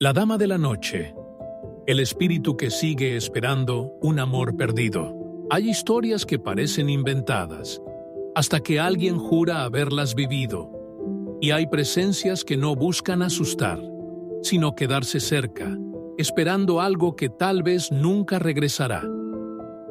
La dama de la noche, el espíritu que sigue esperando un amor perdido. Hay historias que parecen inventadas, hasta que alguien jura haberlas vivido. Y hay presencias que no buscan asustar, sino quedarse cerca, esperando algo que tal vez nunca regresará.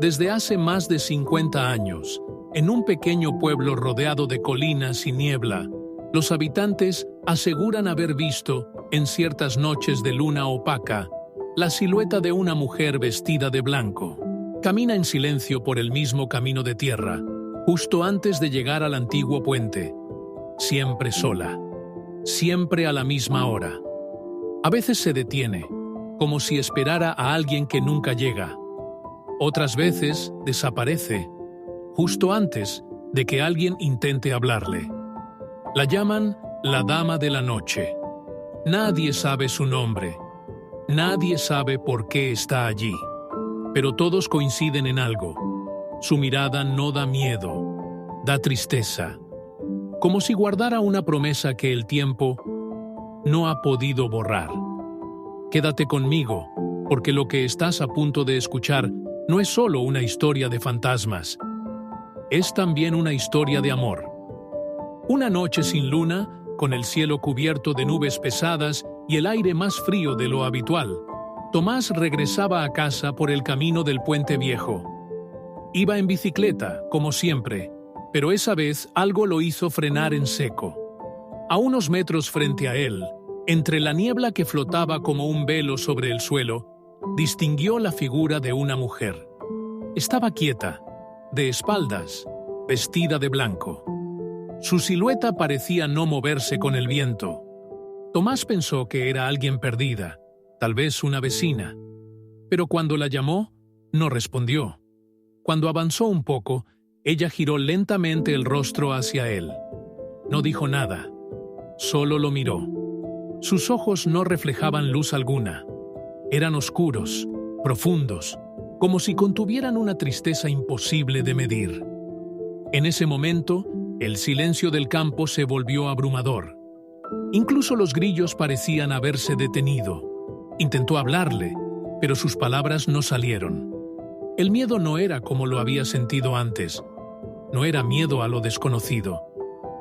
Desde hace más de 50 años, en un pequeño pueblo rodeado de colinas y niebla, los habitantes aseguran haber visto, en ciertas noches de luna opaca, la silueta de una mujer vestida de blanco. Camina en silencio por el mismo camino de tierra, justo antes de llegar al antiguo puente. Siempre sola, siempre a la misma hora. A veces se detiene, como si esperara a alguien que nunca llega. Otras veces desaparece, justo antes de que alguien intente hablarle. La llaman la Dama de la Noche. Nadie sabe su nombre. Nadie sabe por qué está allí. Pero todos coinciden en algo. Su mirada no da miedo, da tristeza. Como si guardara una promesa que el tiempo no ha podido borrar. Quédate conmigo, porque lo que estás a punto de escuchar no es solo una historia de fantasmas. Es también una historia de amor. Una noche sin luna, con el cielo cubierto de nubes pesadas y el aire más frío de lo habitual, Tomás regresaba a casa por el camino del puente viejo. Iba en bicicleta, como siempre, pero esa vez algo lo hizo frenar en seco. A unos metros frente a él, entre la niebla que flotaba como un velo sobre el suelo, distinguió la figura de una mujer. Estaba quieta, de espaldas, vestida de blanco. Su silueta parecía no moverse con el viento. Tomás pensó que era alguien perdida, tal vez una vecina. Pero cuando la llamó, no respondió. Cuando avanzó un poco, ella giró lentamente el rostro hacia él. No dijo nada, solo lo miró. Sus ojos no reflejaban luz alguna. Eran oscuros, profundos, como si contuvieran una tristeza imposible de medir. En ese momento, el silencio del campo se volvió abrumador. Incluso los grillos parecían haberse detenido. Intentó hablarle, pero sus palabras no salieron. El miedo no era como lo había sentido antes. No era miedo a lo desconocido.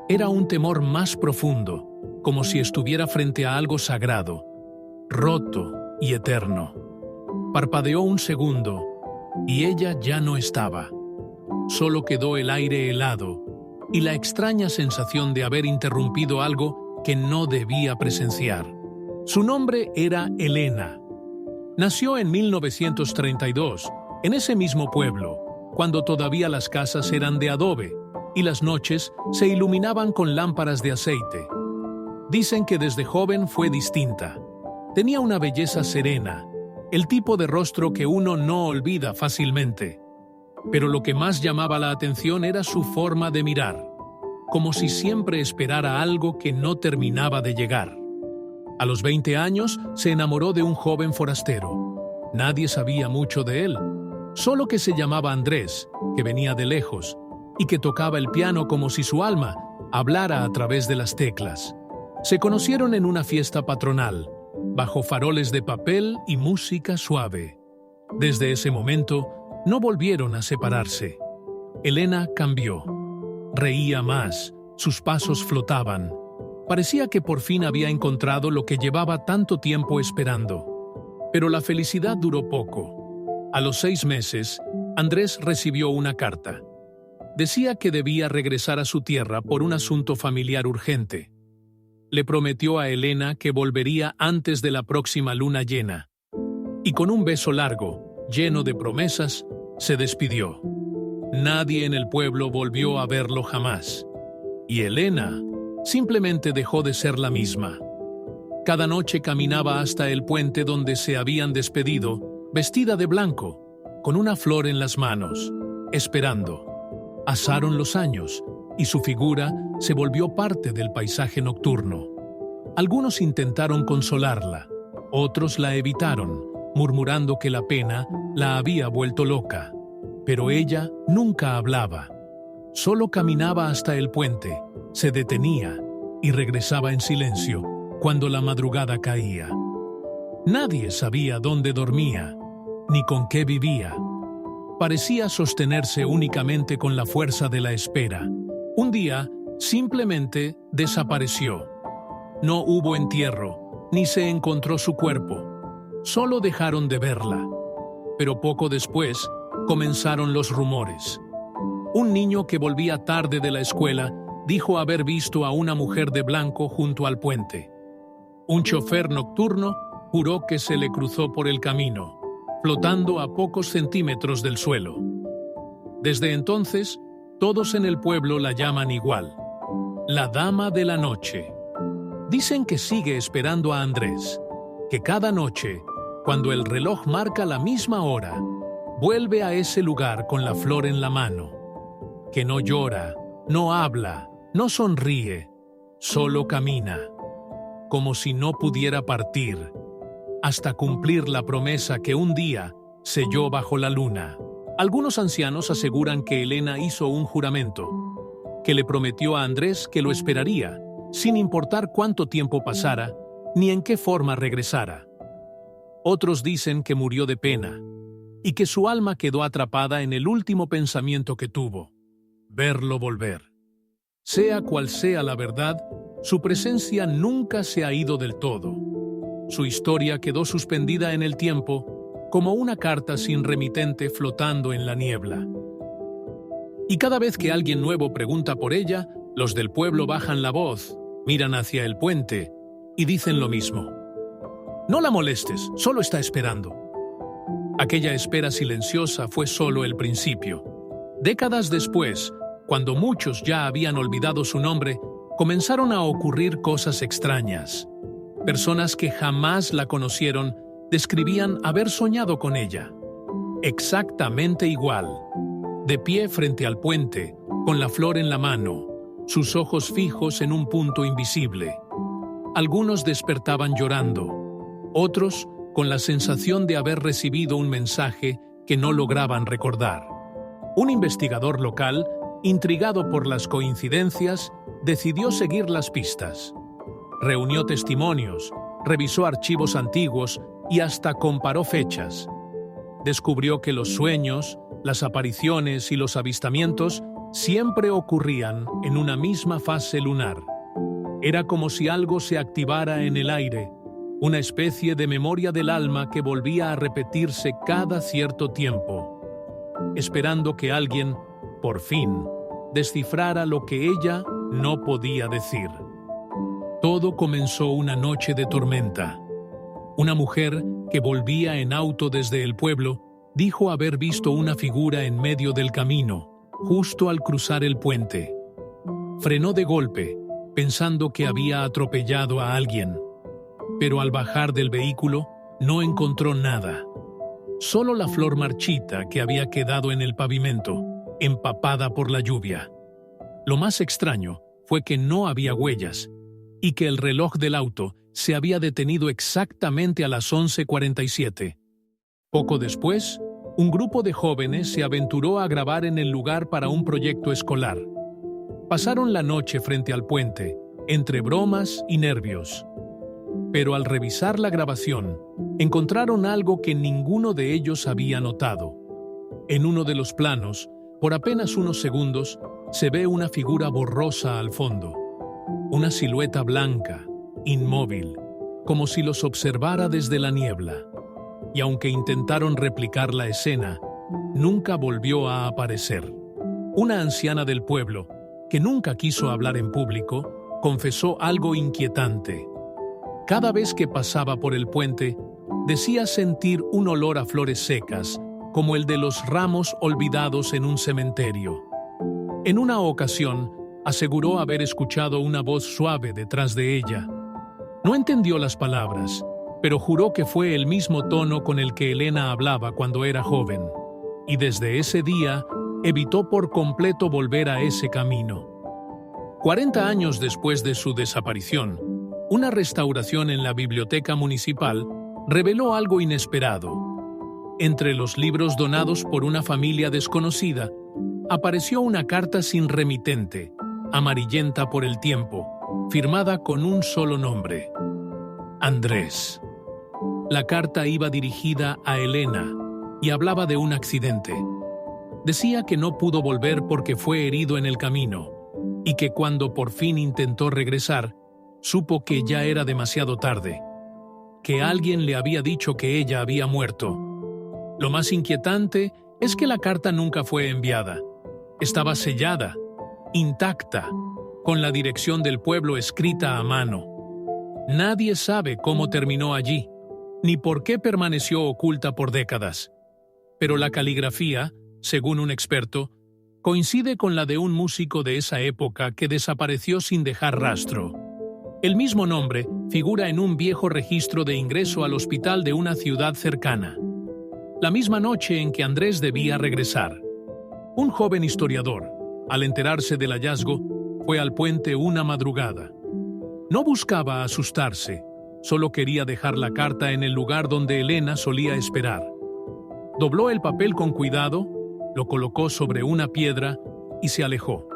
Era un temor más profundo, como si estuviera frente a algo sagrado, roto y eterno. Parpadeó un segundo, y ella ya no estaba. Solo quedó el aire helado y la extraña sensación de haber interrumpido algo que no debía presenciar. Su nombre era Elena. Nació en 1932, en ese mismo pueblo, cuando todavía las casas eran de adobe y las noches se iluminaban con lámparas de aceite. Dicen que desde joven fue distinta. Tenía una belleza serena, el tipo de rostro que uno no olvida fácilmente. Pero lo que más llamaba la atención era su forma de mirar, como si siempre esperara algo que no terminaba de llegar. A los 20 años se enamoró de un joven forastero. Nadie sabía mucho de él, solo que se llamaba Andrés, que venía de lejos, y que tocaba el piano como si su alma hablara a través de las teclas. Se conocieron en una fiesta patronal, bajo faroles de papel y música suave. Desde ese momento, no volvieron a separarse. Elena cambió. Reía más, sus pasos flotaban. Parecía que por fin había encontrado lo que llevaba tanto tiempo esperando. Pero la felicidad duró poco. A los 6 meses, Andrés recibió una carta. Decía que debía regresar a su tierra por un asunto familiar urgente. Le prometió a Elena que volvería antes de la próxima luna llena. Y con un beso largo, lleno de promesas, se despidió. Nadie en el pueblo volvió a verlo jamás. Y Elena simplemente dejó de ser la misma. Cada noche caminaba hasta el puente donde se habían despedido, vestida de blanco, con una flor en las manos, esperando. Pasaron los años, y su figura se volvió parte del paisaje nocturno. Algunos intentaron consolarla, otros la evitaron, murmurando que la pena la había vuelto loca. Pero ella nunca hablaba. Solo caminaba hasta el puente, se detenía y regresaba en silencio cuando la madrugada caía. Nadie sabía dónde dormía, ni con qué vivía. Parecía sostenerse únicamente con la fuerza de la espera. Un día, simplemente desapareció. No hubo entierro, ni se encontró su cuerpo. Solo dejaron de verla. Pero poco después, comenzaron los rumores. Un niño que volvía tarde de la escuela dijo haber visto a una mujer de blanco junto al puente. Un chofer nocturno juró que se le cruzó por el camino, flotando a pocos centímetros del suelo. Desde entonces, todos en el pueblo la llaman igual, la Dama de la Noche. Dicen que sigue esperando a Andrés, que cada noche, cuando el reloj marca la misma hora, vuelve a ese lugar con la flor en la mano, que no llora, no habla, no sonríe, solo camina, como si no pudiera partir, hasta cumplir la promesa que un día selló bajo la luna. Algunos ancianos aseguran que Elena hizo un juramento, que le prometió a Andrés que lo esperaría, sin importar cuánto tiempo pasara, ni en qué forma regresara. Otros dicen que murió de pena, y que su alma quedó atrapada en el último pensamiento que tuvo, verlo volver. Sea cual sea la verdad, su presencia nunca se ha ido del todo. Su historia quedó suspendida en el tiempo, como una carta sin remitente flotando en la niebla. Y cada vez que alguien nuevo pregunta por ella, los del pueblo bajan la voz, miran hacia el puente y dicen lo mismo. No la molestes, solo está esperando. Aquella espera silenciosa fue solo el principio. Décadas después, cuando muchos ya habían olvidado su nombre, comenzaron a ocurrir cosas extrañas. Personas que jamás la conocieron describían haber soñado con ella. Exactamente igual. De pie frente al puente, con la flor en la mano, sus ojos fijos en un punto invisible. Algunos despertaban llorando, otros con la sensación de haber recibido un mensaje que no lograban recordar. Un investigador local, intrigado por las coincidencias, decidió seguir las pistas. Reunió testimonios, revisó archivos antiguos y hasta comparó fechas. Descubrió que los sueños, las apariciones y los avistamientos siempre ocurrían en una misma fase lunar. Era como si algo se activara en el aire, una especie de memoria del alma que volvía a repetirse cada cierto tiempo, esperando que alguien, por fin, descifrara lo que ella no podía decir. Todo comenzó una noche de tormenta. Una mujer que volvía en auto desde el pueblo dijo haber visto una figura en medio del camino, justo al cruzar el puente. Frenó de golpe, pensando que había atropellado a alguien, pero al bajar del vehículo no encontró nada. Solo la flor marchita que había quedado en el pavimento, empapada por la lluvia. Lo más extraño fue que no había huellas y que el reloj del auto se había detenido exactamente a las 11:47. Poco después, un grupo de jóvenes se aventuró a grabar en el lugar para un proyecto escolar. Pasaron la noche frente al puente, entre bromas y nervios. Pero al revisar la grabación, encontraron algo que ninguno de ellos había notado. En uno de los planos, por apenas unos segundos, se ve una figura borrosa al fondo. Una silueta blanca, inmóvil, como si los observara desde la niebla. Y aunque intentaron replicar la escena, nunca volvió a aparecer. Una anciana del pueblo, que nunca quiso hablar en público, confesó algo inquietante. Cada vez que pasaba por el puente, decía sentir un olor a flores secas, como el de los ramos olvidados en un cementerio. En una ocasión, aseguró haber escuchado una voz suave detrás de ella. No entendió las palabras, pero juró que fue el mismo tono con el que Elena hablaba cuando era joven. Y desde ese día, evitó por completo volver a ese camino. 40 años después de su desaparición, una restauración en la biblioteca municipal reveló algo inesperado. Entre los libros donados por una familia desconocida, apareció una carta sin remitente, amarillenta por el tiempo, firmada con un solo nombre: Andrés. La carta iba dirigida a Elena y hablaba de un accidente. Decía que no pudo volver porque fue herido en el camino y que cuando por fin intentó regresar, supo que ya era demasiado tarde, que alguien le había dicho que ella había muerto. Lo más inquietante es que la carta nunca fue enviada. Estaba sellada, intacta, con la dirección del pueblo escrita a mano. Nadie sabe cómo terminó allí, ni por qué permaneció oculta por décadas. Pero la caligrafía, según un experto, coincide con la de un músico de esa época que desapareció sin dejar rastro. El mismo nombre figura en un viejo registro de ingreso al hospital de una ciudad cercana. La misma noche en que Andrés debía regresar. Un joven historiador, al enterarse del hallazgo, fue al puente una madrugada. No buscaba asustarse, solo quería dejar la carta en el lugar donde Elena solía esperar. Dobló el papel con cuidado, lo colocó sobre una piedra y se alejó.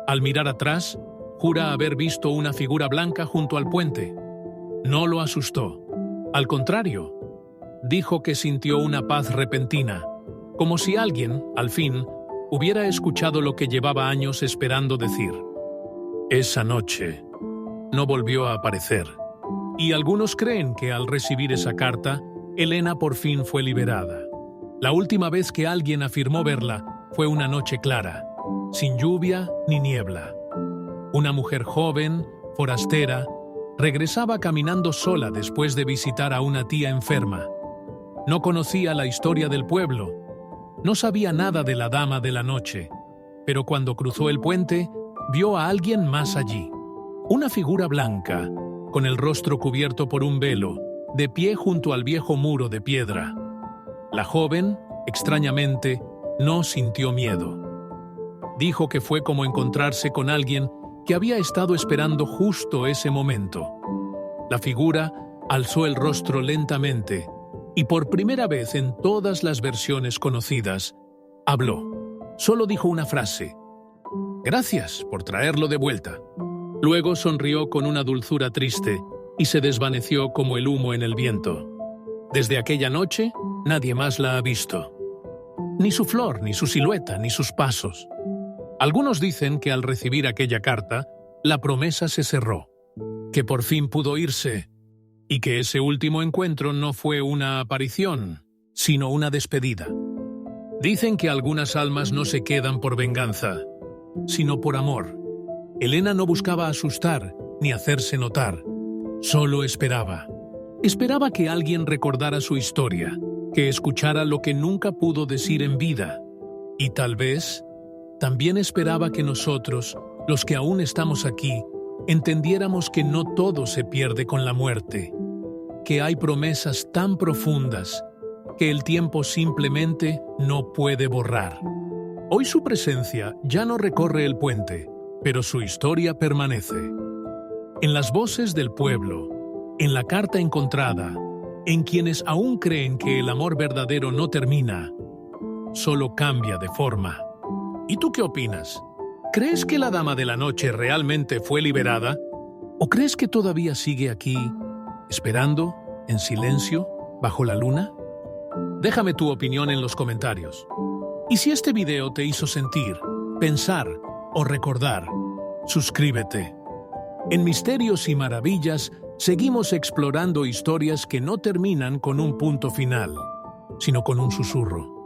Al mirar atrás, jura haber visto una figura blanca junto al puente. No lo asustó. Al contrario, dijo que sintió una paz repentina, como si alguien, al fin, hubiera escuchado lo que llevaba años esperando decir. Esa noche no volvió a aparecer, y algunos creen que al recibir esa carta, Elena por fin fue liberada. La última vez que alguien afirmó verla fue una noche clara, sin lluvia ni niebla. Una mujer joven, forastera, regresaba caminando sola después de visitar a una tía enferma. No conocía la historia del pueblo, no sabía nada de la dama de la noche, pero cuando cruzó el puente, vio a alguien más allí. Una figura blanca, con el rostro cubierto por un velo, de pie junto al viejo muro de piedra. La joven, extrañamente, no sintió miedo. Dijo que fue como encontrarse con alguien que había estado esperando justo ese momento. La figura alzó el rostro lentamente y por primera vez en todas las versiones conocidas, habló. Solo dijo una frase: «Gracias por traerlo de vuelta». Luego sonrió con una dulzura triste y se desvaneció como el humo en el viento. Desde aquella noche, nadie más la ha visto. Ni su flor, ni su silueta, ni sus pasos. Algunos dicen que al recibir aquella carta, la promesa se cerró, que por fin pudo irse, y que ese último encuentro no fue una aparición, sino una despedida. Dicen que algunas almas no se quedan por venganza, sino por amor. Elena no buscaba asustar ni hacerse notar, solo esperaba. Esperaba que alguien recordara su historia, que escuchara lo que nunca pudo decir en vida. Y tal vez, también esperaba que nosotros, los que aún estamos aquí, entendiéramos que no todo se pierde con la muerte, que hay promesas tan profundas que el tiempo simplemente no puede borrar. Hoy su presencia ya no recorre el puente, pero su historia permanece. En las voces del pueblo, en la carta encontrada, en quienes aún creen que el amor verdadero no termina, solo cambia de forma. ¿Y tú qué opinas? ¿Crees que la dama de la noche realmente fue liberada? ¿O crees que todavía sigue aquí, esperando, en silencio, bajo la luna? Déjame tu opinión en los comentarios. Y si este video te hizo sentir, pensar o recordar, suscríbete. En Misterios y Maravillas seguimos explorando historias que no terminan con un punto final, sino con un susurro.